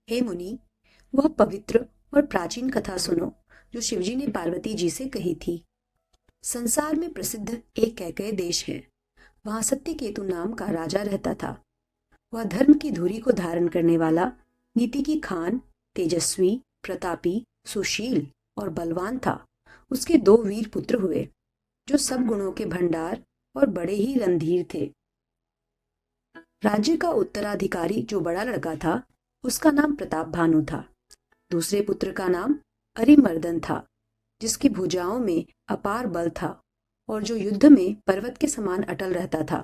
हे मुनि, वह पवित्र और प्राचीन कथा सुनो जो शिवजी ने पार्वती जी से कही थी। संसार में प्रसिद्ध एक कैकेय देश है। वहां सत्यकेतु नाम का राजा रहता था। वह धर्म की धुरी को धारण करने वाला, नीति की खान, तेजस्वी, प्रतापी, सुशील और बलवान था। उसके दो वीर पुत्र हुए जो सब गुणों के भंडार और बड़े ही रणधीर थे। राज्य का उत्तराधिकारी जो बड़ा लड़का था, उसका नाम प्रताप भानु था। दूसरे पुत्र का नाम अरिमर्दन था, जिसकी भुजाओं में अपार बल था और जो युद्ध में पर्वत के समान अटल रहता था।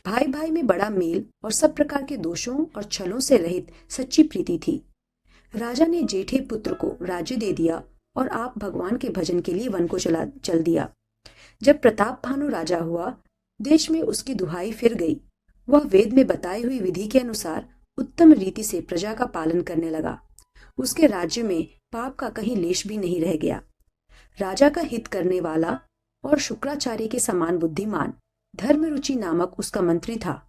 भाई भाई में बड़ा मेल और सब प्रकार के दोषों और छलों से रहित सच्ची प्रीति थी। राजा ने जेठे पुत्र को राज्य दे दिया और आप भगवान के भजन के लिए वन को चल दिया। जब प्रताप भानु राजा हुआ, देश में उसकी दुहाई फिर गई। वह वेद में बताई हुई विधि के अनुसार उत्तम रीति से प्रजा का पालन करने लगा। उसके राज्य में पाप का कहीं लेश भी नहीं रह गया। राजा का हित करने वाला और शुक्राचार्य के समान बुद्धिमान धर्मरुचि नामक उसका मंत्री था।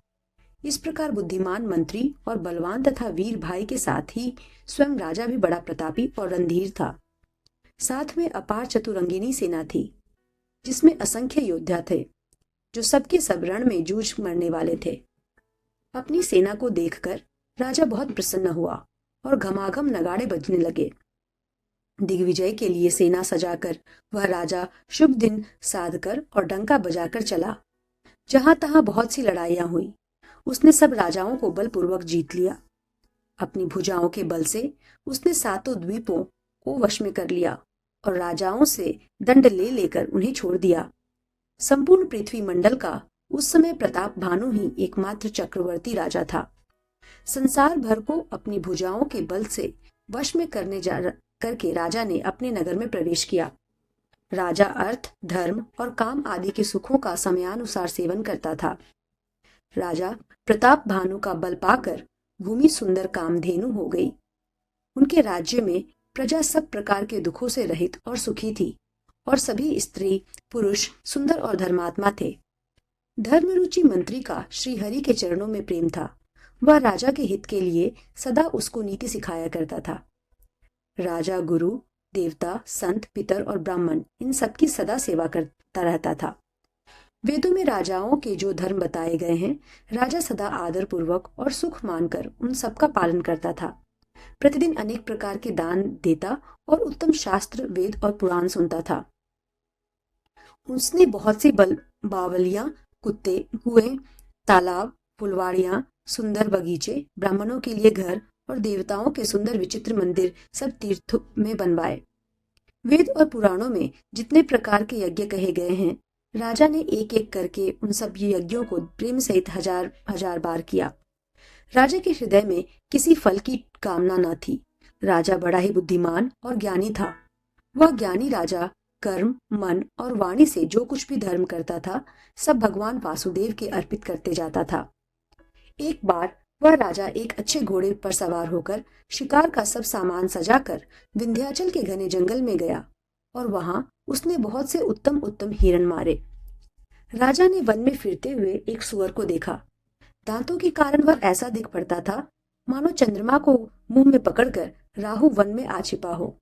इस प्रकार बुद्धिमान मंत्री और बलवान तथा वीर भाई के साथ ही स्वयं राजा भी बड़ा प्रतापी और रणधीर था। साथ में अपार चतुरंगिनी सेना थी, जिसमें असंख्य योद्धा थे जो सबके सब रण में जूझ मरने वाले थे। अपनी सेना को देखकर राजा बहुत प्रसन्न हुआ और घमाघम नगाड़े बजने लगे। दिग्विजय के लिए सेना सजाकर वह राजा शुभ दिन साधकर और डंका बजाकर चला। जहां तहां बहुत सी लड़ाइयां हुई। उसने सब राजाओं को बलपूर्वक जीत लिया। अपनी भुजाओं के बल से उसने सातों द्वीपों को वश में कर लिया और राजाओं से दंड ले लेकर उन्हें छोड़ दिया। संपूर्ण पृथ्वी मंडल का उस समय प्रताप भानु ही एकमात्र चक्रवर्ती राजा था। संसार भर को अपनी भुजाओं के बल से वश में करके राजा ने अपने नगर में प्रवेश किया। राजा अर्थ, धर्म और काम आदि के सुखों का समयानुसार सेवन करता था। राजा प्रताप भानु का बल पाकर भूमि सुंदर कामधेनु हो गई। उनके राज्य में प्रजा सब प्रकार के दुखों से रहित और सुखी थी और सभी स्त्री पुरुष सुंदर और धर्मात्मा थे। धर्मरुचि मंत्री का श्री हरि के चरणों में प्रेम था। वह राजा के हित के लिए सदा उसको नीति सिखाया करता था। राजा गुरु, देवता, संत, पितर और ब्राह्मण इन सबकी सदा सेवा करता रहता था। वेदों में राजाओं के जो धर्म बताए गए हैं, राजा सदा आदर पूर्वक और सुख मानकर उन सबका पालन करता था। प्रतिदिन अनेक प्रकार के दान देता और उत्तम शास्त्र, वेद और पुराण सुनता था। उसने बहुत सी बावलियां, कुत्ते, कुएं, तालाब, फुलवाड़ियां, सुंदर बगीचे, ब्राह्मणों के लिए घर और देवताओं के सुंदर विचित्र मंदिर सब तीर्थों में बनवाए। वेद और पुराणों में जितने प्रकार के यज्ञ कहे गए हैं, राजा ने एक एक करके उन सब यज्ञों को प्रेम सहित हजार हजार बार किया। राजा के हृदय में किसी फल की कामना न थी। राजा बड़ा ही बुद्धिमान और ज्ञानी था। वह ज्ञानी राजा कर्म, मन और वाणी से जो कुछ भी धर्म करता था, सब भगवान वासुदेव के अर्पित करते जाता था। एक बार वह राजा एक अच्छे घोड़े पर सवार होकर शिकार का सब सामान सजाकर विंध्याचल के घने जंगल में गया और वहां उसने बहुत से उत्तम उत्तम हिरण मारे। राजा ने वन में फिरते हुए एक सुअर को देखा। दांतों के कारण वह ऐसा दिख पड़ता था मानो चंद्रमा को मुंह में पकड़कर राहु वन में आ छिपा हो।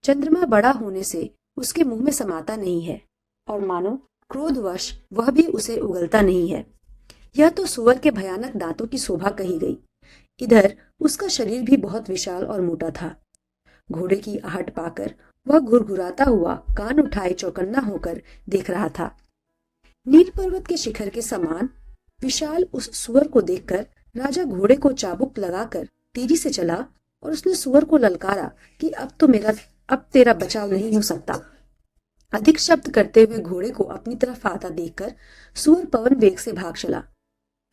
चंद्रमा बड़ा होने से उसके मुंह में समाता नहीं है और मानो क्रोधवश वह भी उसे उगलता नहीं है। यह तो सुअर के भयानक दांतों की शोभा कही गई। इधर उसका शरीर भी बहुत विशाल और मोटा था। घोड़े की आहट पाकर वह घुरघुराता हुआ कान उठाए चौकन्ना होकर देख रहा था। नील पर्वत के शिखर के समान विशाल उस सुअर को देखकर राजा घोड़े को चाबुक लगाकर तेजी से चला और उसने सुअर को ललकारा कि अब तेरा बचाव नहीं हो सकता। अधिक शब्द करते हुए घोड़े को अपनी तरफ आता देखकर सुअर पवन वेग से भाग चला।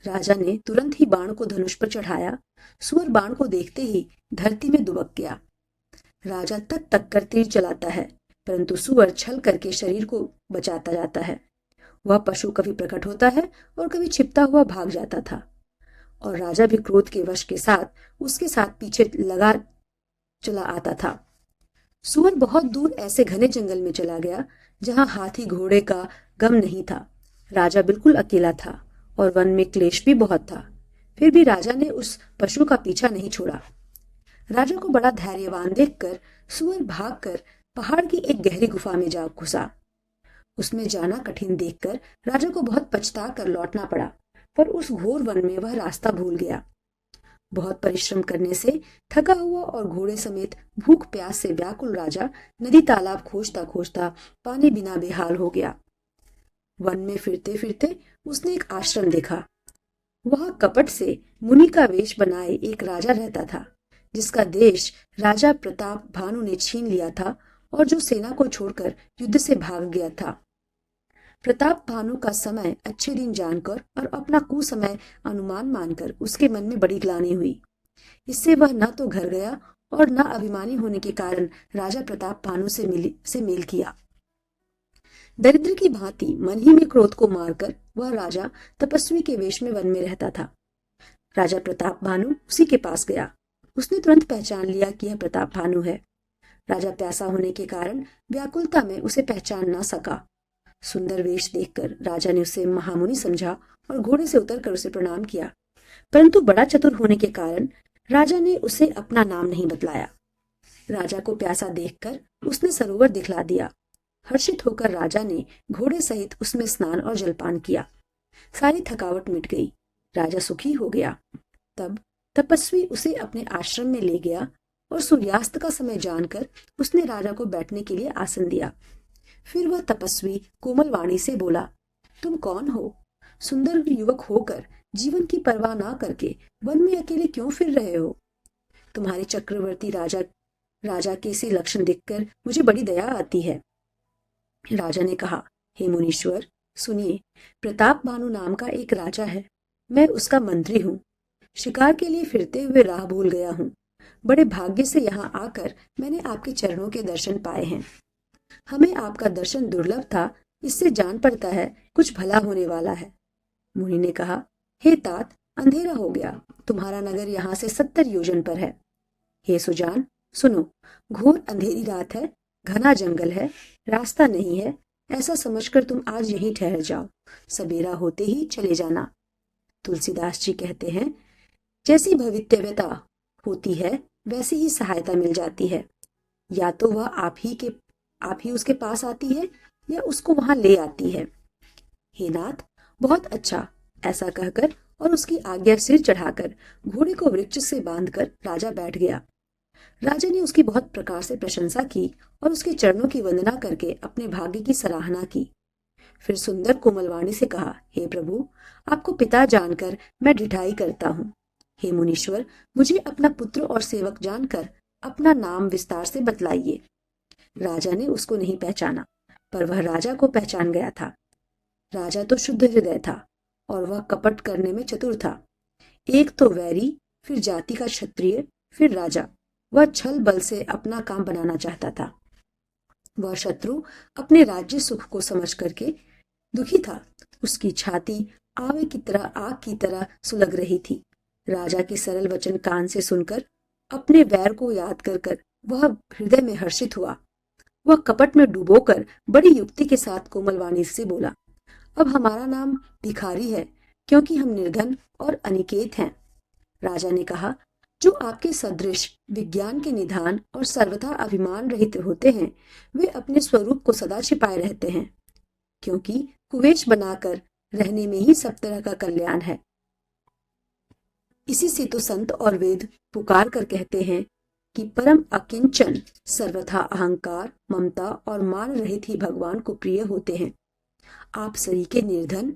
राजा ने तुरंत ही बाण को धनुष पर चढ़ाया। सुअर बाण को देखते ही धरती में दुबक गया। राजा तक तक कर तीर चलाता है, परंतु सुअर छल करके शरीर को बचाता जाता है। वह पशु कभी प्रकट होता है और कभी छिपता हुआ भाग जाता था और राजा भी क्रोध के वश के साथ उसके साथ पीछे लगा चला आता था। सुअर बहुत दूर ऐसे घने जंगल में चला गया जहां हाथी घोड़े का गम नहीं था। राजा बिल्कुल अकेला था और वन में क्लेश भी बहुत था। फिर भी राजा ने उस पशु का पीछा नहीं छोड़ा। राजा को बड़ा धैर्यवान देखकर सुअर भागकर पहाड़ की एक गहरी गुफा में जा घुसा। उसमें जाना कठिन देखकर राजा को बहुत पछता कर लौटना पड़ा, पर उस घोर वन में वह रास्ता भूल गया। बहुत परिश्रम करने से थका हुआ और घोड़े समेत भूख प्यास से व्याकुल राजा नदी तालाब खोजता खोजता पानी बिना बेहाल हो गया। वन में फिरते फिरते उसने एक आश्रम देखा। वहां कपट से मुनि का वेश बनाए एक राजा रहता था, जिसका देश राजा प्रताप भानु ने छीन लिया था और जो सेना को छोड़कर युद्ध से भाग गया था। प्रताप भानु का समय अच्छे दिन जानकर और अपना कुसमय अनुमान मानकर उसके मन में बड़ी ग्लानि हुई। इससे वह न तो घर गया और न अभिमानी होने के कारण राजा प्रताप भानु से मेल किया। दरिद्र की भांति मन ही में क्रोध को मारकर वह राजा तपस्वी के वेश में वन में रहता था। राजा प्रताप भानु उसी के पास गया। उसने तुरंत पहचान लिया कि यह प्रताप भानु है। राजा प्यासा होने के कारण व्याकुलता में उसे पहचान न सका। सुंदर वेश देखकर राजा ने उसे महामुनि समझा और घोड़े से उतरकर उसे प्रणाम किया, परंतु बड़ा चतुर होने के कारण राजा ने उसे अपना नाम नहीं बतलाया। राजा को प्यासा देखकर उसने सरोवर दिखला दिया। हर्षित होकर राजा ने घोड़े सहित उसमें स्नान और जलपान किया। सारी थकावट मिट गई। राजा सुखी हो गया। तब तपस्वी उसे अपने आश्रम में ले गया और सूर्यास्त का समय जानकर उसने राजा को बैठने के लिए आसन दिया। फिर वह तपस्वी कोमल वाणी से बोला, तुम कौन हो? सुंदर युवक होकर जीवन की परवाह ना करके वन में अकेले क्यों फिर रहे हो? तुम्हारे चक्रवर्ती राजा के से लक्षण देखकर मुझे बड़ी दया आती है। राजा ने कहा, हे मुनीश्वर, सुनिए, प्रताप भानु नाम का एक राजा है। मैं उसका मंत्री हूँ। शिकार के लिए फिरते हुए राह भूल गया हूँ। बड़े भाग्य से यहाँ आकर मैंने आपके चरणों के दर्शन पाए हैं। हमें आपका दर्शन दुर्लभ था, इससे जान पड़ता है कुछ भला होने वाला है। मुनि ने कहा, हे तात, अंधेरा हो गया। तुम्हारा नगर यहाँ से 70 योजन पर है। हे सुजान, सुनो, घोर अंधेरी रात है, घना जंगल है, रास्ता नहीं है। ऐसा समझकर तुम आज यहीं ठहर जाओ, सवेरा होते ही चले जाना। तुलसीदास जी कहते हैं, जैसी भवितव्यता होती है वैसी ही सहायता मिल जाती है। या तो वह आप ही उसके पास आती है या उसको वहां ले आती है। हे नाथ, बहुत अच्छा। ऐसा कहकर और उसकी आज्ञा सिर चढ़ाकर घोड़े को वृक्ष से बांधकर राजा बैठ गया। राजा ने उसकी बहुत प्रकार से प्रशंसा की और उसके चरणों की वंदना करके अपने भाग्य की सराहना की। फिर सुंदर कोमलवाणी से कहा, हे प्रभु, आपको पिता जानकर मैं ढिठाई करता हूँ। हे मुनीश्वर, मुझे अपना पुत्र और सेवक जानकर अपना नाम विस्तार से बतलाइए। राजा ने उसको नहीं पहचाना, पर वह राजा को पहचान गया था। राजा तो शुद्ध हृदय था और वह कपट करने में चतुर था। एक तो वैरी, फिर जाति का क्षत्रिय, फिर राजा। वह छल बल से अपना काम बनाना चाहता था। वह शत्रु अपने राज्य सुख को समझ करके दुखी था। उसकी छाती आग की तरह सुलग रही थी। राजा के सरल वचन कान से सुनकर अपने वैर को याद कर वह हृदय में हर्षित हुआ। वह कपट में डूबोकर बड़ी युक्ति के साथ कोमलवाणी से बोला, अब हमारा नाम भिखारी है, क्योंकि हम निर्धन और अनिकेत हैं। राजा ने कहा, जो आपके सदृश विज्ञान के निधान और सर्वथा अभिमान रहित होते हैं, वे अपने स्वरूप को सदा छिपाए रहते हैं, क्योंकि कुवेश बनाकर रहने में ही सब तरह का कल्याण है। इसी से तो संत और वेद पुकार कर कहते हैं कि परम अकिंचन, सर्वथा अहंकार, ममता और मान रहित ही भगवान को प्रिय होते हैं। आप सरीके निर्धन,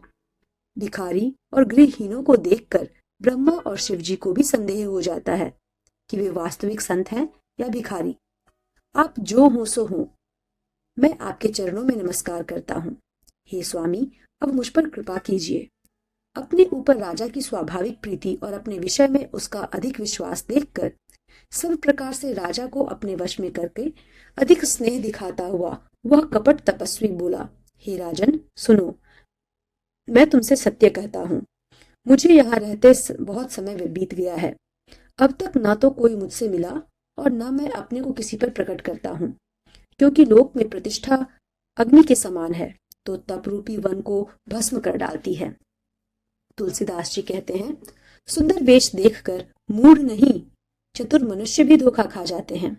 भिखारी और गृहहीनों को देखकर ब्रह्मा और शिव जी को भी संदेह हो जाता है कि वे वास्तविक संत हैं या भिखारी। आप जो हो सो हो, मैं आपके चरणों में नमस्कार करता हूँ। हे स्वामी, अब मुझ पर कृपा कीजिए। अपने ऊपर राजा की स्वाभाविक प्रीति और अपने विषय में उसका अधिक विश्वास देखकर सब प्रकार से राजा को अपने वश में करके अधिक स्नेह दिखाता हुआ वह कपट तपस्वी बोला, हे राजन, सुनो, मैं तुमसे सत्य कहता हूँ। मुझे यहाँ रहते बहुत समय बीत गया है। अब तक ना तो कोई मुझसे मिला और ना मैं अपने को किसी पर प्रकट करता हूँ, क्योंकि लोक में प्रतिष्ठा अग्नि के समान है, तो तप रूपी वन को भस्म कर डालती है। तुलसीदास जी कहते हैं, सुंदर वेश देखकर मूढ़ नहीं, चतुर मनुष्य भी धोखा खा जाते हैं।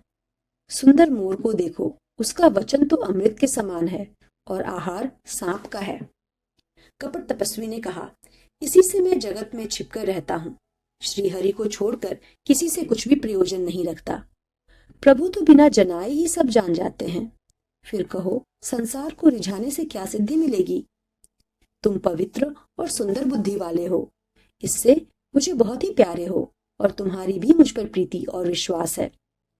सुंदर मोर को देखो, उसका वचन तो अमृत के समान है और आहार सांप का है। कपट तपस्वी ने कहा, इसी से मैं जगत में छिपकर रहता हूँ। श्री हरि को छोड़कर किसी से कुछ भी प्रयोजन नहीं रखता। प्रभु तो बिना जनाए ही सब जान जाते हैं। फिर कहो, संसार को रिझाने से क्या सिद्धि मिलेगी? तुम पवित्र और सुंदर बुद्धि वाले हो, इससे मुझे बहुत ही प्यारे हो और तुम्हारी भी मुझ पर प्रीति और विश्वास है।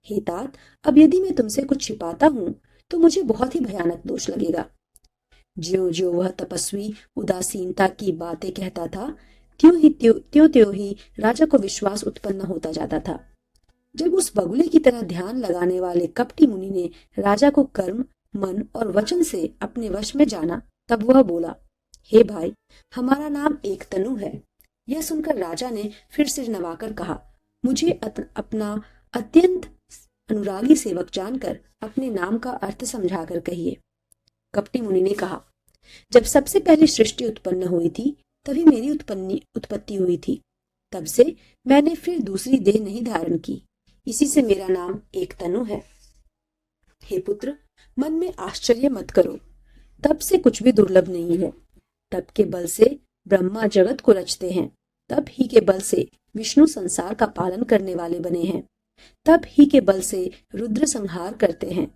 हे तात, अब यदि मैं तुमसे कुछ छिपाता हूँ तो मुझे बहुत ही भयानक दोष लगेगा। ज्यो ज्यो वह तपस्वी उदासीनता की बातें कहता था, त्यों ही राजा को विश्वास उत्पन्न होता जाता था। जब उस बगुले की तरह ध्यान लगाने वाले कपटी मुनि ने राजा को कर्म, मन और वचन से अपने वश में जाना, तब वह बोला, हे भाई, हमारा नाम एक तनु है। यह सुनकर राजा ने फिर सिर नवाकर कहा, मुझे अपना अत्यंत अनुरागी सेवक जानकर अपने नाम का अर्थ समझाकर कहिए। कपटी मुनि ने कहा, जब सबसे पहले सृष्टि उत्पन्न हुई थी तभी मेरी उत्पत्ति हुई थी। तब से मैंने फिर दूसरी देह नहीं धारण की, इसी से मेरा नाम एक तनु है। हे पुत्र, मन में आश्चर्य मत करो, तब से कुछ भी दुर्लभ नहीं है। तब के बल से ब्रह्मा जगत को रचते हैं, तब ही के बल से विष्णु संसार का पालन करने वाले बने हैं, तब ही के बल से रुद्र संहार करते हैं।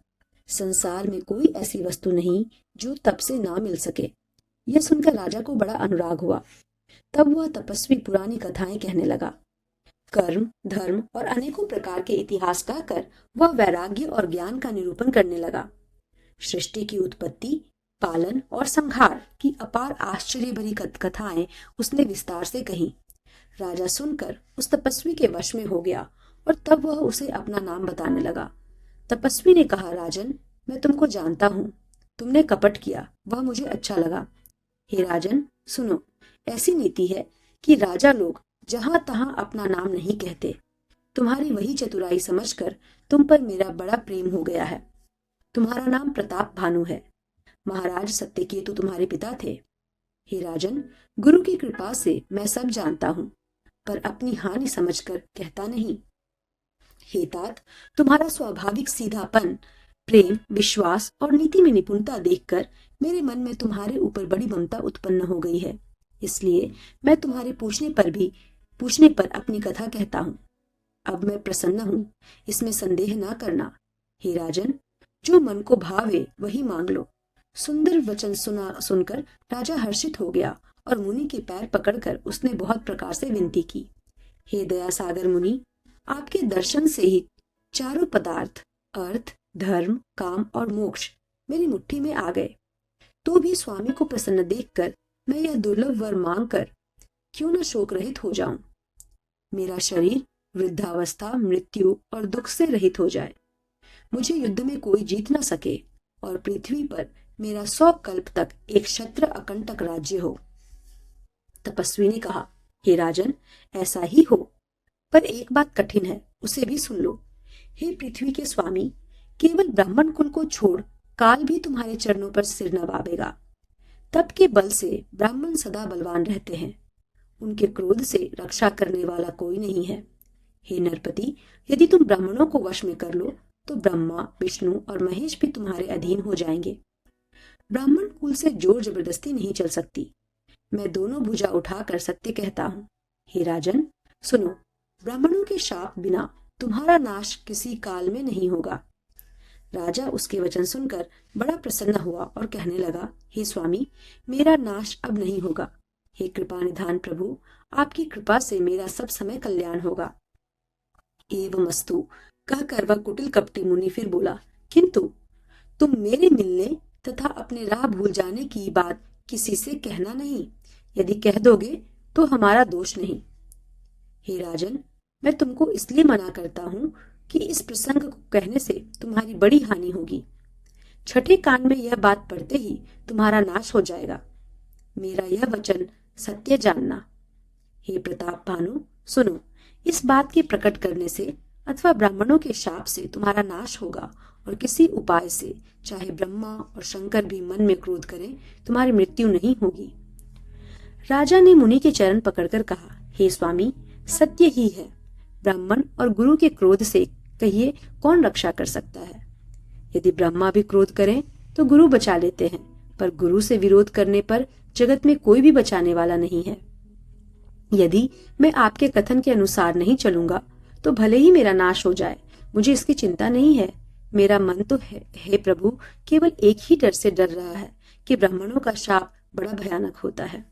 संसार में कोई ऐसी वस्तु नहीं जो तब से ना मिल सके। यह सुनकर राजा को बड़ा अनुराग हुआ। तब वह तपस्वी पुरानी कथाएं कहने लगा। कर्म, धर्म और अनेकों प्रकार के इतिहास कहकर वह वैराग्य और ज्ञान का निरूपण करने लगा। सृष्टि की उत्पत्ति, पालन और संहार की अपार आश्चर्य भरी कथाएं उसने विस्तार से कही। राजा सुनकर उस तपस्वी के वश में हो गया और तब वह उसे अपना नाम बताने लगा। तपस्वी ने कहा, राजन, मैं तुमको जानता हूँ। तुमने कपट किया, वह मुझे अच्छा लगा। हे राजन, सुनो, ऐसी नीति है कि राजा लोग जहां तहां अपना नाम नहीं कहते। तुम्हारी वही चतुराई समझकर तुम पर मेरा बड़ा प्रेम हो गया है। तुम्हारा नाम प्रताप भानु है। महाराज सत्यकेतु तुम्हारे पिता थे। हे राजन, गुरु की कृपा से मैं सब जानता हूँ, पर अपनी हानि समझकर कहता नहीं। हे तात, तुम्हारा स्वाभाविक सीधापन, प्रेम, विश्वास और नीति में निपुणता देखकर मेरे मन में तुम्हारे ऊपर बड़ी ममता उत्पन्न हो गई है। इसलिए मैं तुम्हारे पूछने पर अपनी कथा कहता हूँ। अब मैं प्रसन्न हूँ, इसमें संदेह ना करना। हे राजन, जो मन को भावे वही मांग लो। सुंदर वचन सुनकर राजा हर्षित हो गया और मुनि के पैर पकड़कर उसने बहुत प्रकार से विनती की। हे दया सागर मुनि, आपके दर्शन से ही चारों पदार्थ, अर्थ, धर्म, काम और मोक्ष मेरी मुट्ठी में आ गए। तो भी स्वामी को प्रसन्न देखकर मैं यह दुर्लभ वर मांगकर क्यों न शोक रहित हो जाऊं। मेरा शरीर वृद्धावस्था, मृत्यु और दुख से रहित हो जाए। मुझे युद्ध में कोई जीत न सके और पृथ्वी पर मेरा 100 कल्प तक एक क्षत्र अकंटक राज्य हो। तपस्वी ने कहा, हे राजन, ऐसा ही हो, पर एक बात कठिन है, उसे भी सुन लो। हे पृथ्वी के स्वामी, केवल ब्राह्मण कुल को छोड़ काल भी तुम्हारे चरणों पर सिर नवावेगा। तप के बल से ब्राह्मण सदा बलवान रहते हैं। उनके क्रोध से रक्षा करने वाला कोई नहीं है। हे नरपति, यदि तुम ब्राह्मणों को वश में कर लो तो ब्रह्मा, विष्णु और महेश भी तुम्हारे अधीन हो जाएंगे। ब्राह्मण कुल से जोर जबरदस्ती नहीं चल सकती। मैं दोनों भुजा उठाकर सत्य कहता हूँ। हे राजन, सुनो, ब्राह्मणों के शाप बिना तुम्हारा नाश किसी काल में नहीं होगा। राजा उसके वचन सुनकर बड़ा प्रसन्न हुआ और कहने लगा, हे स्वामी, मेरा नाश अब नहीं होगा। हे कृपा निधान प्रभु, आपकी कृपा से मेरा सब समय कल्याण होगा। एवमस्तु कहकर वह कुटिल कपटी मुनि फिर बोला, किंतु तुम मेरे मिलने तथा अपने राह भूल जाने की बात किसी से कहना नहीं। यदि कह दोगे तो हमारा दोष नहीं। हे राजन, मैं तुमको इसलिए मना करता हूँ कि इस प्रसंग को कहने से तुम्हारी बड़ी हानि होगी। छठे कान में यह बात पढ़ते ही तुम्हारा नाश हो जाएगा। मेरा यह वचन सत्य जानना। हे प्रताप भानु, सुनो, इस बात के प्रकट करने से अथवा ब्राह्मणों के शाप से तुम्हारा नाश होगा और किसी उपाय से, चाहे ब्रह्मा और शंकर भी मन में क्रोध करें, तुम्हारी मृत्यु नहीं होगी। राजा ने मुनि के चरण पकड़कर कहा, हे स्वामी, सत्य ही है। ब्राह्मण और गुरु के क्रोध से कहिए कौन रक्षा कर सकता है। यदि ब्रह्मा भी क्रोध करें तो गुरु बचा लेते हैं, पर गुरु से विरोध करने पर जगत में कोई भी बचाने वाला नहीं है। यदि मैं आपके कथन के अनुसार नहीं चलूंगा तो भले ही मेरा नाश हो जाए, मुझे इसकी चिंता नहीं है। मेरा मन तो हे प्रभु केवल एक ही डर से डर रहा है कि ब्राह्मणों का शाप बड़ा भयानक होता है।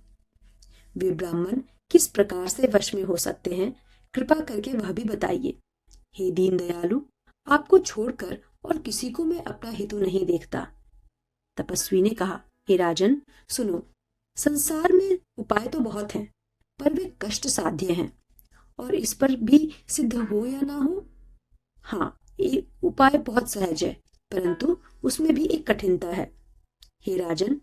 वे ब्राह्मण किस प्रकार से वश में हो सकते हैं, कृपा करके वह भी बताइए। हे दीन दयालु, आपको छोड़कर और किसी को मैं अपना हेतु नहीं देखता। तपस्वी ने कहा, हे राजन सुनो, संसार में उपाय तो बहुत हैं, पर वे कष्ट साध्य हैं, और इस पर भी सिद्ध हो या ना हो। हाँ, एक उपाय बहुत सहज है, परंतु उसमें भी एक कठिनता है। हे राजन,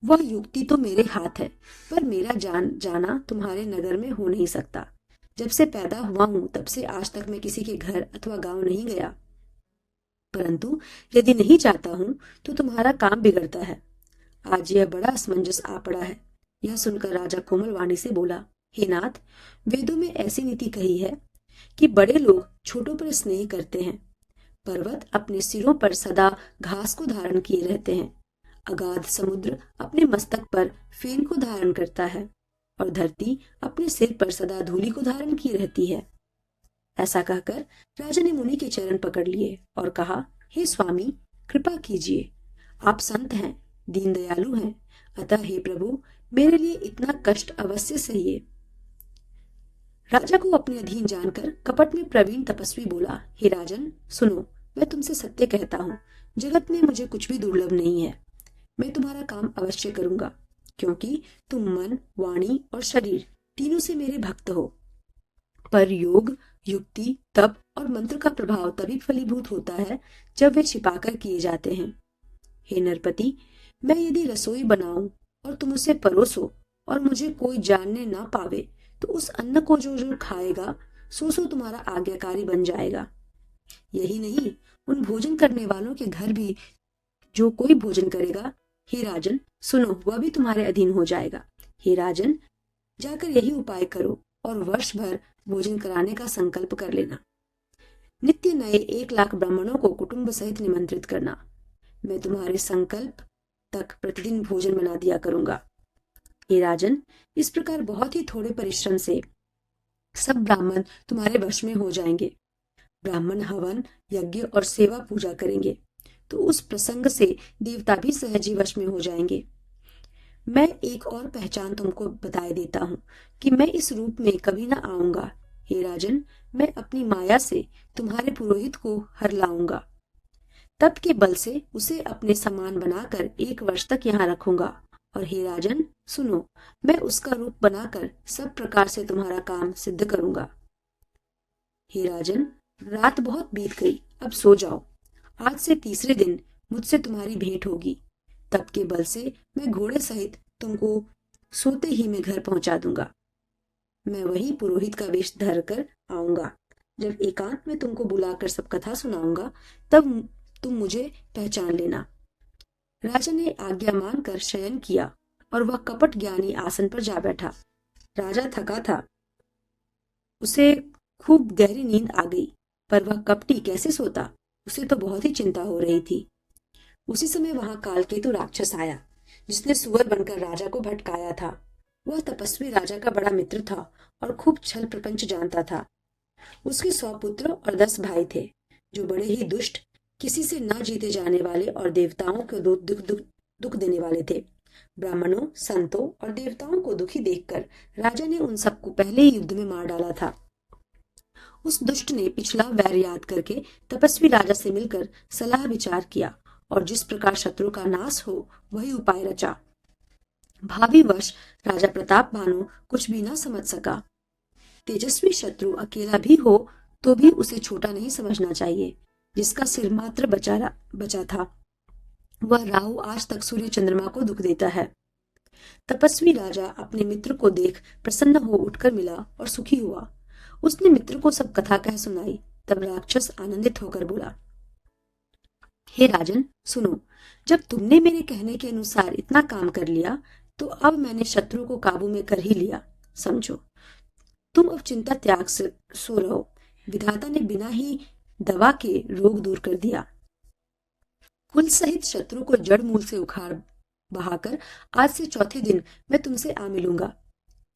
वह युक्ति तो मेरे हाथ है, पर मेरा जाना तुम्हारे नगर में हो नहीं सकता। जब से पैदा हुआ हूं तब से आज तक मैं किसी के घर अथवा गांव नहीं गया, परंतु यदि नहीं जाता हूं तो तुम्हारा काम बिगड़ता है। आज यह बड़ा असमंजस आ पड़ा है। यह सुनकर राजा कोमल वाणी से बोला, हे नाथ, वेदों में ऐसी नीति कही है कि बड़े लोग छोटों पर स्नेह करते हैं। पर्वत अपने सिरों पर सदा घास को धारण किए रहते हैं, अगाध समुद्र अपने मस्तक पर फेन को धारण करता है, और धरती अपने सिर पर सदा धूलि को धारण किए रहती है। ऐसा कहकर राजा ने मुनि के चरण पकड़ लिए और कहा, हे स्वामी, कृपा कीजिए। आप संत हैं, दीन दयालु हैं, अतः हे प्रभु, मेरे लिए इतना कष्ट अवश्य सहिए। राजा को अपने अधीन जानकर कपट में प्रवीण तपस्वी बोला, हे राजन सुनो, मैं तुमसे सत्य कहता हूँ, जगत में मुझे कुछ भी दुर्लभ नहीं है। मैं तुम्हारा काम अवश्य करूंगा, क्योंकि तुम मन, वाणी और शरीर तीनों से मेरे भक्त हो। पर योग, युक्ति, तप और मंत्र का प्रभाव तभी फलीभूत होता है जब वे छिपाकर किए जाते हैं। हे नरपति, मैं यदि रसोई बनाऊं और तुम उसे परोसो और मुझे कोई जानने ना पावे, तो उस अन्न को जो जो खाएगा सो तुम्हारा आज्ञाकारी बन जाएगा। यही नहीं, उन भोजन करने वालों के घर भी जो कोई भोजन करेगा, हे राजन सुनो, वह भी तुम्हारे अधीन हो जाएगा। हे राजन, जाकर यही उपाय करो और वर्ष भर भोजन कराने का संकल्प कर लेना। नित्य नए 1,00,000 ब्राह्मणों को कुटुंब सहित निमंत्रित करना। मैं तुम्हारे संकल्प तक प्रतिदिन भोजन बना दिया करूंगा। हे राजन, इस प्रकार बहुत ही थोड़े परिश्रम से सब ब्राह्मण तुम्हारे वश में हो जाएंगे। ब्राह्मण हवन, यज्ञ और सेवा पूजा करेंगे, तो उस प्रसंग से देवता भी सहज ही वश में हो जाएंगे। मैं एक और पहचान तुमको बताए देता हूँ कि मैं इस रूप में कभी ना आऊंगा। हे राजन, मैं अपनी माया से तुम्हारे पुरोहित को हर लाऊंगा। तप के बल से उसे अपने समान बनाकर 1 वर्ष तक यहाँ रखूंगा। और हे राजन सुनो, मैं उसका रूप बनाकर सब प्रकार से तुम्हारा काम सिद्ध करूंगा। हे राजन, रात बहुत बीत गई, अब सो जाओ। आज से तीसरे दिन मुझसे तुम्हारी भेंट होगी। तप के बल से मैं घोड़े सहित तुमको सोते ही मैं घर पहुंचा दूंगा। मैं वही पुरोहित का वेश धर कर आऊंगा। जब एकांत में तुमको बुलाकर सब कथा सुनाऊंगा, तब तुम मुझे पहचान लेना। राजा ने आज्ञा मानकर शयन किया और वह कपट ज्ञानी आसन पर जा बैठा। राजा थका था, उसे खूब गहरी नींद आ गई, पर वह कपटी कैसे सोता, उसे तो बहुत ही चिंता हो रही थी। उसी समय वहां कालकेतु राक्षस आया, जिसने सुअर बनकर राजा को भटकाया था। वह तपस्वी राजा का बड़ा मित्र था और खूब छल प्रपंच जानता था। उसके 100 पुत्र और 10 भाई थे, जो बड़े ही दुष्ट, किसी से न जीते जाने वाले और देवताओं को दुख देने वाले थे। ब्राह्मणों, संतों और देवताओं को दुखी देखकर राजा ने उन सबको पहले ही युद्ध में मार डाला था। उस दुष्ट ने पिछला वैर याद करके तपस्वी राजा से मिलकर सलाह विचार किया और जिस प्रकार शत्रु का नाश हो वही उपाय रचा। भावी वर्ष राजा प्रताप भानु कुछ भी न समझ सका। तेजस्वी शत्रु अकेला भी हो तो भी उसे छोटा नहीं समझना चाहिए। जिसका सिर मात्र बचा था, वह राहु आज तक सूर्य चंद्रमा को दुख देता है। तपस्वी राजा अपने मित्र को देख प्रसन्न हो उठकर मिला और सुखी हुआ। उसने मित्र को सब कथा कह सुनाई। तब राक्षस आनंदित होकर बोला, हे राजन सुनो, जब तुमने मेरे कहने के अनुसार इतना काम कर लिया, तो अब मैंने शत्रु को काबू में कर ही लिया। समझो, तुम अब चिंता त्याग से सो रहो। विधाता ने बिना ही दवा के रोग दूर कर दिया। कुल सहित शत्रु को जड़ मूल से उखाड़ बहाकर आज से चौथे दिन मैं तुमसे आ मिलूंगा।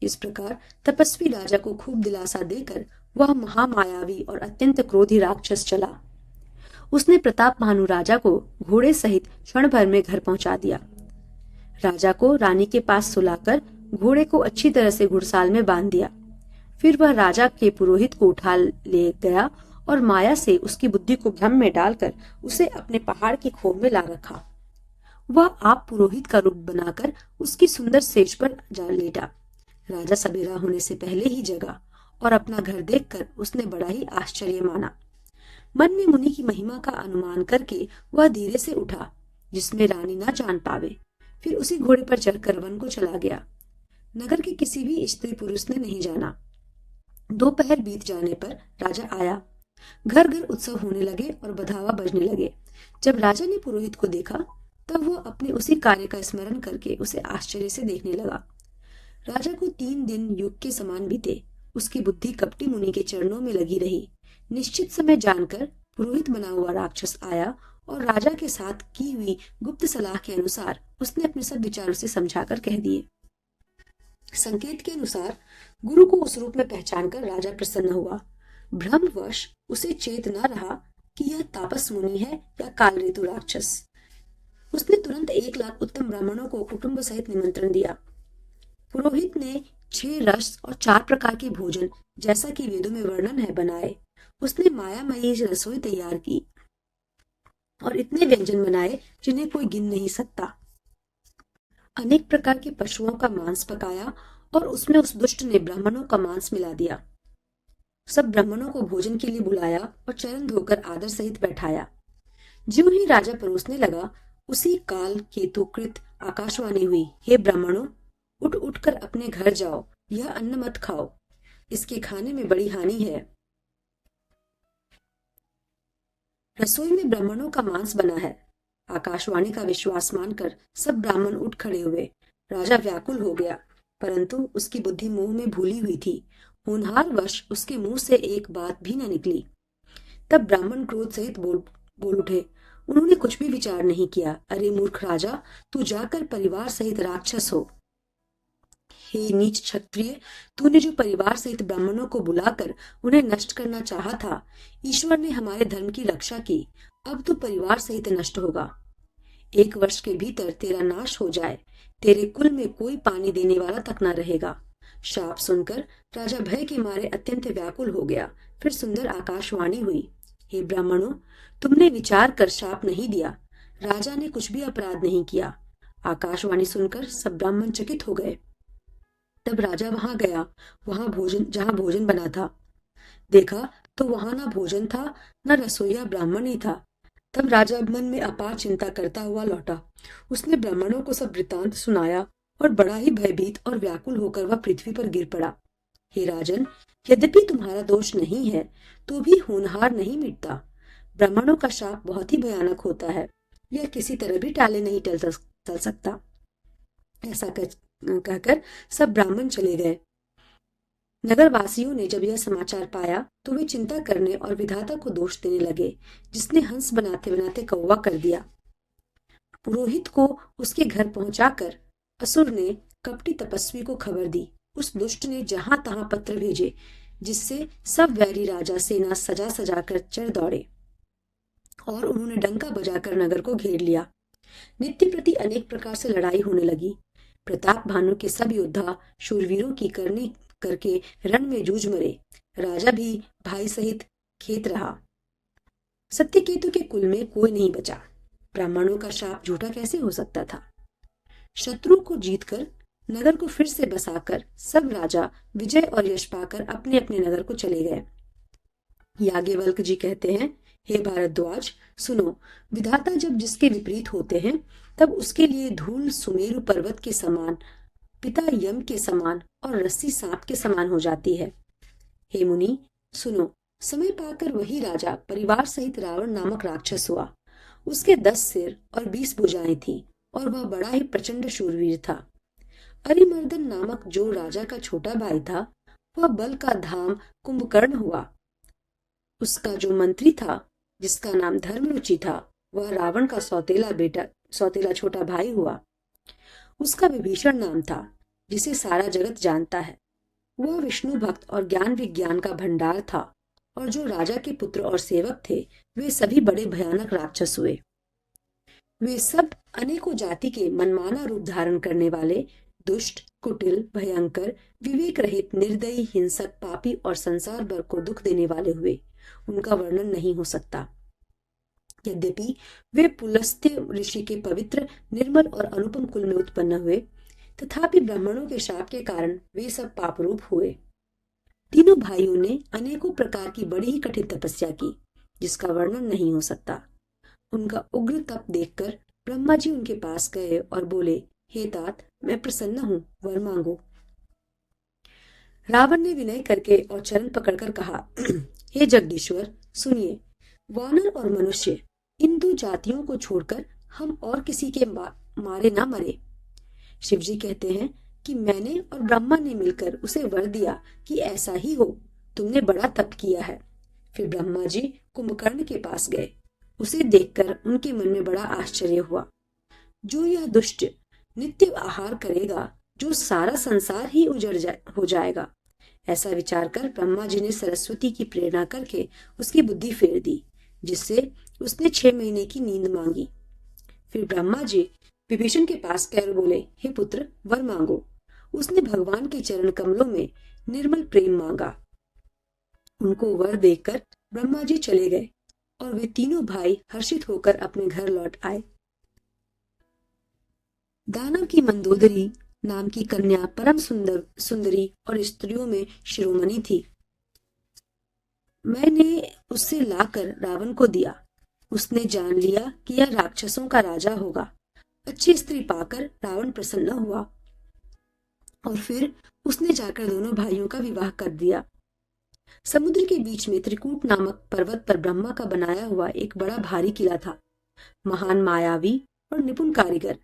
इस प्रकार तपस्वी राजा को खूब दिलासा देकर वह महामायावी और अत्यंत क्रोधी राक्षस चला। उसने प्रताप भानु राजा को घोड़े सहित क्षण भर में घर पहुंचा दिया। राजा को रानी के पास सुलाकर घोड़े को अच्छी तरह से घुड़साल में बांध दिया। फिर वह राजा के पुरोहित को उठा ले गया और माया से उसकी बुद्धि को भ्रम में डालकर उसे अपने पहाड़ की खोह में ला रखा। वह आप पुरोहित का रूप बनाकर उसकी सुंदर सेज पर जा लेटा। राजा सवेरा होने से पहले ही जगा और अपना घर देखकर उसने बड़ा ही आश्चर्य माना। मन में मुनि की महिमा का अनुमान करके वह धीरे से उठा, जिसमें रानी ना जान पावे। फिर उसी घोड़े पर चढ़कर वन को चला गया। नगर के किसी भी स्त्री पुरुष ने नहीं जाना। दोपहर बीत जाने पर राजा आया। घर घर उत्सव होने लगे और बधावा बजने लगे। जब राजा ने पुरोहित को देखा तब वह अपने उसी कार्य का स्मरण करके उसे आश्चर्य से देखने लगा। राजा को 3 दिन युग के समान बीते। उसकी बुद्धि कपटी मुनि के चरणों में लगी रही। निश्चित समय जानकर पुरोहित बना हुआ राक्षस आया और राजा के साथ की हुई गुप्त सलाह के अनुसार उसने अपने सब विचार उसे समझाकर कह दिए। संकेत के अनुसार गुरु को उस रूप में पहचानकर राजा प्रसन्न हुआ। भ्रमवश उसे चेत न रहा कि यह तापस मुनि है या काल ऋतु राक्षस। उसने तुरंत 1 लाख उत्तम ब्राह्मणों को कुटुंब सहित निमंत्रण दिया। पुरोहित ने 6 रस और 4 प्रकार के भोजन, जैसा कि वेदों में वर्णन है, बनाए। उसने मायामयी रसोई तैयार की और इतने व्यंजन बनाए जिन्हें कोई गिन नहीं सकता। अनेक प्रकार के पशुओं का मांस पकाया और उसमें उस दुष्ट ने ब्राह्मणों का मांस मिला दिया। सब ब्राह्मणों को भोजन के लिए बुलाया और चरण धोकर आदर सहित बैठाया। ज्यों ही राजा परोसने लगा, उसी काल केतुकृत आकाशवाणी हुई, हे ब्राह्मणों, उठ उठकर अपने घर जाओ। यह अन्न मत खाओ, इसके खाने में बड़ी हानि है। रसोई में ब्राह्मणों का मांस बना है। आकाशवाणी का विश्वास मानकर सब ब्राह्मण उठ खड़े हुए। राजा व्याकुल हो गया, परंतु उसकी बुद्धि मोह में भूली हुई थी। होनहार वश उसके मुंह से एक बात भी न निकली। तब ब्राह्मण क्रोध सहित बोल उठे। उन्होंने कुछ भी विचार नहीं किया। अरे मूर्ख राजा, तू जाकर परिवार सहित राक्षस हो। हे नीच क्षत्रिय, तूने जो परिवार सहित ब्राह्मणों को बुलाकर उन्हें नष्ट करना चाहा था, ईश्वर ने हमारे धर्म की रक्षा की। अब तू परिवार सहित नष्ट होगा। 1 वर्ष के भीतर तेरा नाश हो जाए। तेरे कुल में कोई पानी देने वाला तक न रहेगा। शाप सुनकर राजा भय के मारे अत्यंत व्याकुल हो गया। फिर सुंदर आकाशवाणी हुई, हे ब्राह्मणों, तुमने विचार कर शाप नहीं दिया। राजा ने कुछ भी अपराध नहीं किया। आकाशवाणी सुनकर सब ब्राह्मण चकित हो गए। तब राजा वहां गया, जहां भोजन बना था। देखा तो वहां ना भोजन था, न रसोईया ब्राह्मण ही था। तब राजा मन में अपार चिंता करता हुआ लौटा। उसने ब्राह्मणों को सब वृतांत सुनाया और बड़ा ही भयभीत और व्याकुल होकर वह पृथ्वी पर गिर पड़ा। हे राजन, यद्यपि तुम्हारा दोष नहीं है, तो भी होनहार नहीं मिटता। ब्राह्मणों का शाप बहुत ही भयानक होता है। यह किसी तरह भी टाले नहीं टल सकता। ऐसा कहकर सब ब्राह्मण चले गए। नगर वासियों ने जब यह समाचार पाया तो वे चिंता करने और विधाता को दोष देने लगे, जिसने हंस बनाते बनाते कौवा कर दिया। पुरोहित को उसके घर पहुंचाकर असुर ने कपटी तपस्वी को खबर दी। उस दुष्ट ने जहां तहां पत्र भेजे, जिससे सब वैरी राजा सेना सजा सजाकर चढ़ दौड़े और उन्होंने डंका बजाकर नगर को घेर लिया। नित्य प्रति अनेक प्रकार से लड़ाई होने लगी। प्रताप भानु के सब योद्धा शूरवीरों की करनी करके रण में जूझ मरे। राजा भी भाई सहित खेत रहा। सत्यकेतु के कुल में कोई नहीं बचा। ब्राह्मणों का शाप झूठा कैसे हो सकता था। शत्रु को जीतकर नगर को फिर से बसाकर सब राजा विजय और यश पाकर अपने अपने नगर को चले गए। याज्ञवल्क्य जी कहते हैं, हे भारद्वाज, सुनो, विधाता जब जिसके विपरीत होते हैं तब उसके लिए धूल सुमेरु पर्वत के समान, पिता यम के समान और रस्सी सांप के समान हो जाती है। हे मुनि, सुनो, समय पाकर वही राजा परिवार सहित रावण नामक राक्षस हुआ। उसके 10 सिर और 20 भुजाएं थी और वह बड़ा ही प्रचंड शूरवीर था। अरिमर्दन नामक जो राजा का छोटा भाई था, वह बल का धाम कुंभकर्ण हुआ। उसका जो मंत्री था, जिसका नाम धर्मरुचि था, वह रावण का सौतेला छोटा भाई हुआ। उसका विभीषण नाम था, जिसे सारा जगत जानता है। वह विष्णु भक्त और ज्ञान विज्ञान का भंडार था, और जो राजा के पुत्र और सेवक थे, वे सभी बड़े भयानक राक्षस हुए। वे सब अनेकों जाति के मनमाना रूप धारण करने वाले, दुष्ट, कुटिल, भयंकर, विवेक रहित, निर्दयी, हिंसक, पापी और संसार भर को दुख देने वाले हुए। उनका वर्णन नहीं हो सकता। यद्यपि वे पुलस्त्य ऋषि के पवित्र, निर्मल और अनुपम कुल में उत्पन्न हुए, तथापि ब्राह्मणों के शाप के कारण वे सब पाप रूप हुए। तीनों भाइयों ने अनेकों प्रकार की बड़ी ही कठिन तपस्या की, जिसका वर्णन नहीं हो सकता। उनका उग्र तप देखकर ब्रह्मा जी उनके पास गए और बोले, हे तात, मैं प्रसन्न हूँ, वर मांगो। रावण ने विनय करके और चरण पकड़कर कहा, हे जगदीश्वर, सुनिए, वानर और मनुष्य, इन दो जातियों को छोड़कर हम और किसी के मारे ना मरे। शिवजी कहते हैं कि मैंने और ब्रह्मा ने मिलकर उसे वर दिया कि ऐसा ही हो। तुमने बड़ा तप किया है। फिर ब्रह्मा जी कुंभकर्ण के पास गए। उसे देखकर उनके मन में बड़ा आश्चर्य हुआ। जो यह दुष्ट नित्य आहार करेगा, जो सारा संसार ही हो जाएगा, ऐसा विचार कर ब्रह्मा जी ने सरस्वती की प्रेरणा करके उसकी बुद्धि फेर दी, जिससे उसने 6 महीने की नींद मांगी। फिर ब्रह्मा जी विभीषण के पास गए और बोले, हे पुत्र, वर मांगो। उसने भगवान के चरण कमलों में निर्मल प्रेम मांगा। उनको वर देकर ब्रह्मा जी चले गए और वे तीनों भाई हर्षित होकर अपने घर लौट आए। दानव की मंदोदरी नाम की कन्या परम सुंदरी और स्त्रियों में शिरोमणि थी। मैंने उससे लाकर रावण को दिया। उसने जान लिया कि यह राक्षसों का राजा होगा। अच्छी स्त्री पाकर रावण प्रसन्न हुआ और फिर उसने जाकर दोनों भाइयों का विवाह कर दिया। समुद्र के बीच में त्रिकूट नामक पर्वत पर ब्रह्मा का बनाया हुआ एक बड़ा भारी किला था। महान मायावी और निपुण कारीगर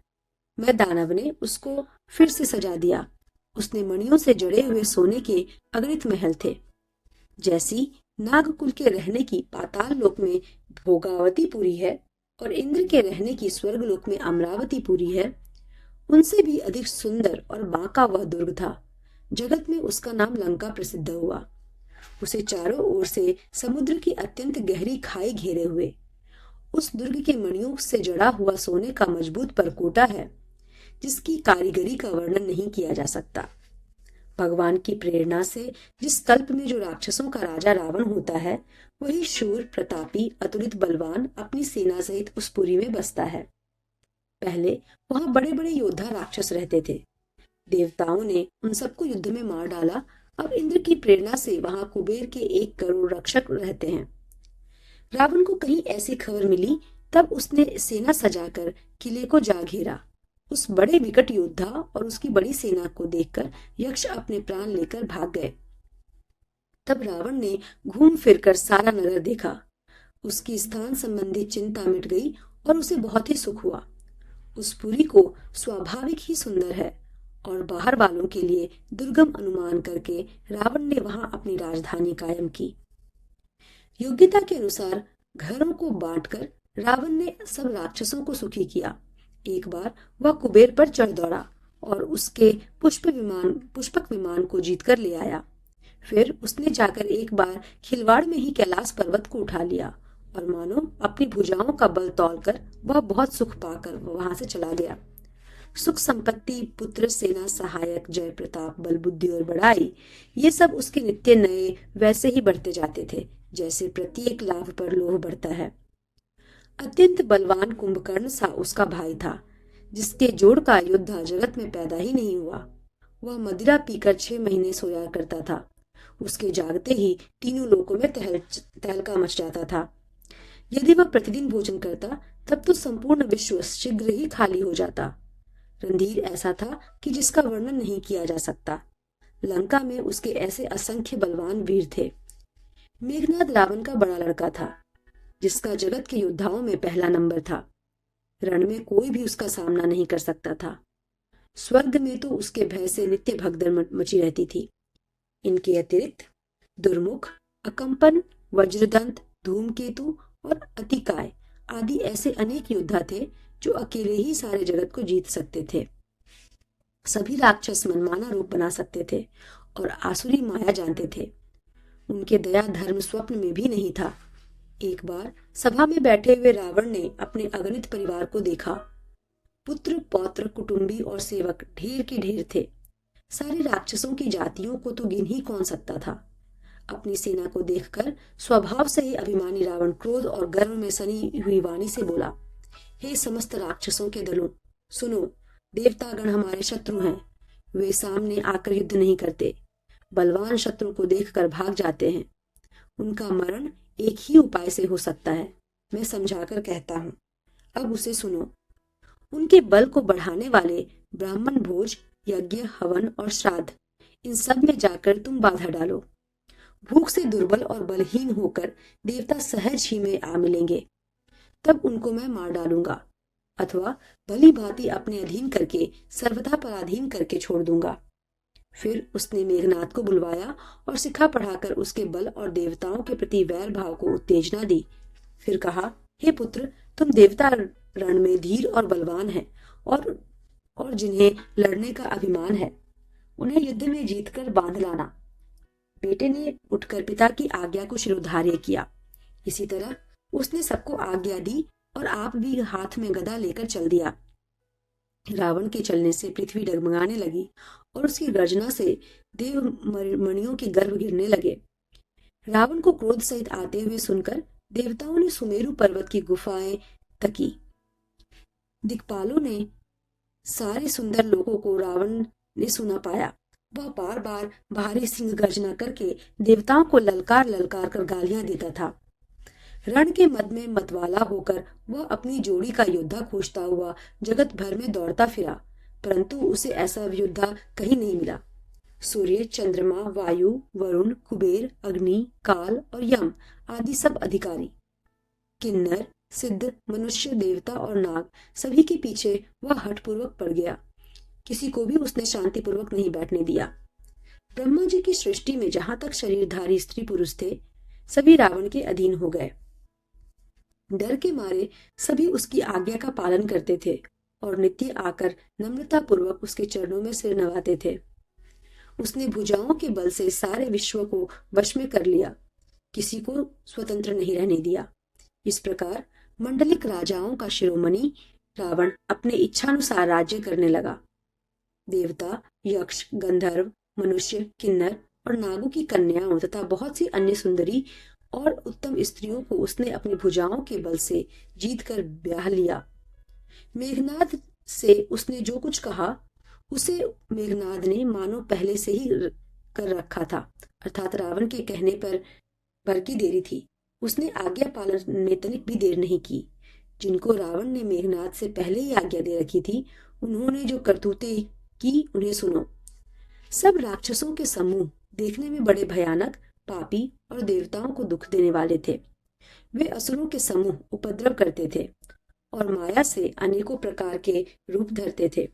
मैं दानव ने उसको फिर से सजा दिया। उसने मणियों से जड़े हुए सोने के अगणित महल थे। जैसी नागकुल के रहने की पाताल लोक में भोगावतीपुरी है और इंद्र के रहने की स्वर्गलोक में अमरावतीपुरी है, उनसे भी अधिक सुंदर और बांका वह दुर्ग था। जगत में उसका नाम लंका प्रसिद्ध हुआ। उसे चारों ओर से समुद्र की अत्यंत गहरी खाई घेरे हुए। उस दुर्ग के मणियों से जड़ा हुआ सोने का मजबूत परकोटा है, जिसकी कारीगरी का वर्णन नहीं किया जा सकता। भगवान की प्रेरणा से जिस कल्प में जो राक्षसों का राजा रावण होता है, वही शूर, प्रतापी, अतुलित बलवान अपनी सेना सहित उस पुरी में बसता है। पहले वहां बड़े बड़े योद्धा राक्षस रहते थे। देवताओं ने उन सबको युद्ध में मार डाला। अब इंद्र की प्रेरणा से वहां कुबेर के 1 करोड़ रक्षक रहते हैं। रावण को कहीं ऐसी खबर मिली, तब उसने सेना सजाकर किले को जा घेरा। उस बड़े विकट योद्धा और उसकी बड़ी सेना को देखकर यक्ष अपने प्राण लेकर भाग गए। तब रावण ने घूम फिरकर सारा नगर देखा। उसकी स्थान संबंधी चिंता मिट गई और उसे बहुत ही सुख हुआ। उस पुरी को स्वाभाविक ही सुंदर है और बाहर वालों के लिए दुर्गम अनुमान करके रावण ने वहां अपनी राजधानी कायम की। योग्यता के अनुसार घरों को बांटकर रावण ने सब राक्षसों को सुखी किया। एक बार वह कुबेर पर चढ़ दौड़ा और उसके पुष्पक विमान को जीतकर ले आया। फिर उसने जाकर एक बार खिलवाड़ में ही कैलाश पर्वत को उठा लिया और मानो अपनी भुजाओं का बल तौलकर वह बहुत सुख पाकर वहां से चला गया। सुख, संपत्ति, पुत्र, सेना, सहायक, जय, प्रताप, बल, बुद्धि और बड़ाई, ये सब उसके नित्य नए वैसे ही बढ़ते जाते थे जैसे प्रत्येक लाभ पर लोभ बढ़ता है। अत्यंत बलवान कुंभकर्ण सा उसका भाई था, जिसके जोड़ का योद्धा जगत में पैदा ही नहीं हुआ। वह मदिरा पीकर 6 महीने सोया करता था। उसके जागते ही तीनों लोकों में तहलका मच जाता था। यदि वह प्रतिदिन भोजन करता, तब तो संपूर्ण विश्व शीघ्र ही खाली हो जाता। रणधीर ऐसा था कि जिसका वर्णन नहीं किया जा सकता। लंका में उसके ऐसे असंख्य बलवान वीर थे। मेघनाद रावण का बड़ा लड़का था, जिसका जगत के योद्धाओं में पहला नंबर था। रण में कोई भी उसका सामना नहीं कर सकता था। स्वर्ग में तो उसके भय से नित्य भगदड़ मची रहती थी। इनके अतिरिक्त दुर्मुख, अकंपन, वज्रदंत, धूमकेतु और अतिकाय आदि ऐसे अनेक योद्धा थे जो अकेले ही सारे जगत को जीत सकते थे। सभी राक्षस मनमाना रूप बना सकते थे और आसुरी माया जानते थे। उनके दया धर्म स्वप्न में भी नहीं था। एक बार सभा में बैठे हुए रावण ने अपने अगणित परिवार को देखा। पुत्र, पौत्र, कुटुंबी और सेवक ढेर के ढेर थे। सारे राक्षसों की जातियों को तो गिन ही कौन सकता था। अपनी सेना को देखकर स्वभाव से ही अभिमानी रावण क्रोध और गर्व में सनी हुई वाणी से बोला, हे समस्त राक्षसों के दलों, सुनो, देवतागण हमारे शत्रु हैं। वे सामने आकर युद्ध नहीं करते, बलवान शत्रु को देखकर भाग जाते हैं। उनका मरण एक ही उपाय से हो सकता है, मैं समझाकर कहता हूं, अब उसे सुनो। उनके बल को बढ़ाने वाले ब्राह्मण भोज, यज्ञ, हवन और श्राद्ध, इन सब में जाकर तुम बाधा डालो। भूख से दुर्बल और बलहीन होकर देवता सहज ही में आ मिलेंगे, तब उनको मैं मार डालूंगा, अथवा भली भांति अपने अधीन करके सर्वथा पराधीन करके छोड़ दूंगा। फिर उसने मेघनाद को बुलवाया और सिखा पढ़ाकर उसके बल और देवताओं के प्रति वैर भाव को उत्तेजना दी। फिर कहा, हे पुत्र, तुम देवता रण में धीर और बलवान हैं और जिन्हें लड़ने का अभिमान है, उन्हें युद्ध में जीतकर बांध लाना। बेटे ने उठकर पिता की आज्ञा को शिरोधार्य किया। इसी तरह उसने सबको आज्ञा दी और आप भी हाथ में गदा लेकर चल दिया। रावण के चलने से पृथ्वी डगमगाने लगी और उसकी गर्जना से देव मणियों के गर्भ गिरने लगे। रावण को क्रोध सहित आते हुए सुनकर देवताओं ने सुमेरु पर्वत की गुफाएं तकी। दिक्पालों ने सारे सुंदर लोगों को रावण ने सुना पाया। वह बार बार भारी सिंह गर्जना करके देवताओं को ललकार ललकार कर गालियां देता था। रण के मद में मतवाला होकर वह अपनी जोड़ी का योद्धा खोजता हुआ जगत भर में दौड़ता फिरा, परंतु उसे ऐसा योद्धा कहीं नहीं मिला। सूर्य, चंद्रमा, वायु, वरुण, कुबेर, अग्नि, काल और यम आदि सब अधिकारी, किन्नर, सिद्ध, मनुष्य, देवता और नाग, सभी के पीछे वह हठपूर्वक पड़ गया। किसी को भी उसने शांतिपूर्वक नहीं बैठने दिया। ब्रह्मा जी की सृष्टि में जहां तक शरीरधारी स्त्री पुरुष थे, सभी रावण के अधीन हो गए। डर के मारे सभी उसकी आज्ञा का पालन करते थे और नित्य आकर नम्रता पूर्वक उसके चरणों में सिर नवाते थे। उसने भुजाओं के बल से सारे विश्व को वश में कर लिया, किसी को स्वतंत्र नहीं रहने दिया। इस प्रकार मंडलिक राजाओं का शिरोमणि रावण अपने इच्छानुसार राज्य करने लगा। देवता, यक्ष, गंधर्व, मनुष्य, किन्नर और नागों की कन्याओं तथा बहुत सी अन्य सुंदरी और उत्तम स्त्रियों को उसने अपनी भुजाओं के बल से जीत कर ब्याह लिया। मेघनाद से उसने जो कुछ कहा उसे मेघनाद ने मानो पहले से ही कर रखा था, अर्थात रावण के कहने पर की देरी थी। उसने आज्ञा पालन में तनिक भी देर नहीं की। जिनको रावण ने मेघनाद से पहले ही आज्ञा दे रखी थी, उन्होंने जो करतूतें की उन्हें सुनो। सब राक्षसों के समूह देखने में बड़े भयानक, पापी और देवताओं को दुख देने वाले थे। वे असुरों के समूह उपद्रव करते थे और माया से अनेकों प्रकार के रूप धरते थे।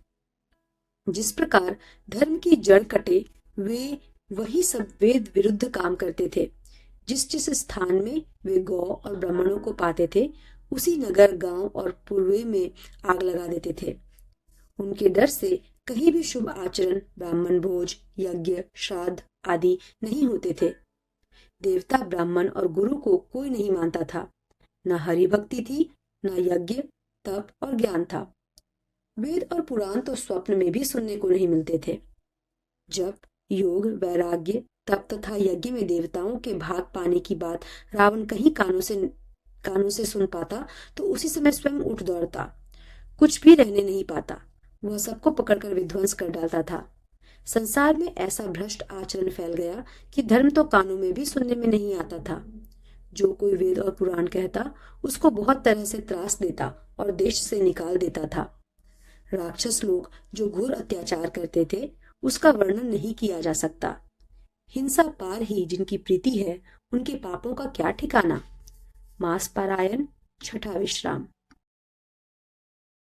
जिस प्रकार धर्म की जड़ कटे, वे वही सब वेद विरुद्ध काम करते थे। जिस जिस स्थान में वे गौ और ब्राह्मणों को पाते थे, उसी नगर, गांव और पूर्वे में आग लगा देते थे। उनके डर से कहीं भी शुभ आचरण, ब्राह्मण भोज, यज्ञ, श्राद्ध आदि नहीं होते थे। देवता, ब्राह्मण और गुरु को कोई नहीं मानता था। न हरि भक्ति थी, न यज्ञ, तप और ज्ञान था। वेद और पुराण तो स्वप्न में भी सुनने को नहीं मिलते थे। जब योग, वैराग्य, तप तथा यज्ञ में देवताओं के भाग पाने की बात रावण कहीं कानों से सुन पाता तो उसी समय स्वयं उठ दौड़ता, कुछ भी रहने नहीं पाता। वह सबको पकड़कर विध्वंस कर डालता था। संसार में ऐसा भ्रष्ट आचरण फैल गया कि धर्म तो कानों में भी सुनने में नहीं आता था। जो कोई वेद और पुराण कहता, उसको बहुत तरह से त्रास देता और देश से निकाल देता था। राक्षस लोग जो घोर अत्याचार करते थे, उसका वर्णन नहीं किया जा सकता। हिंसा पार ही जिनकी प्रीति है, उनके पापों का क्या ठिकाना। मास पारायण, छठा विश्राम।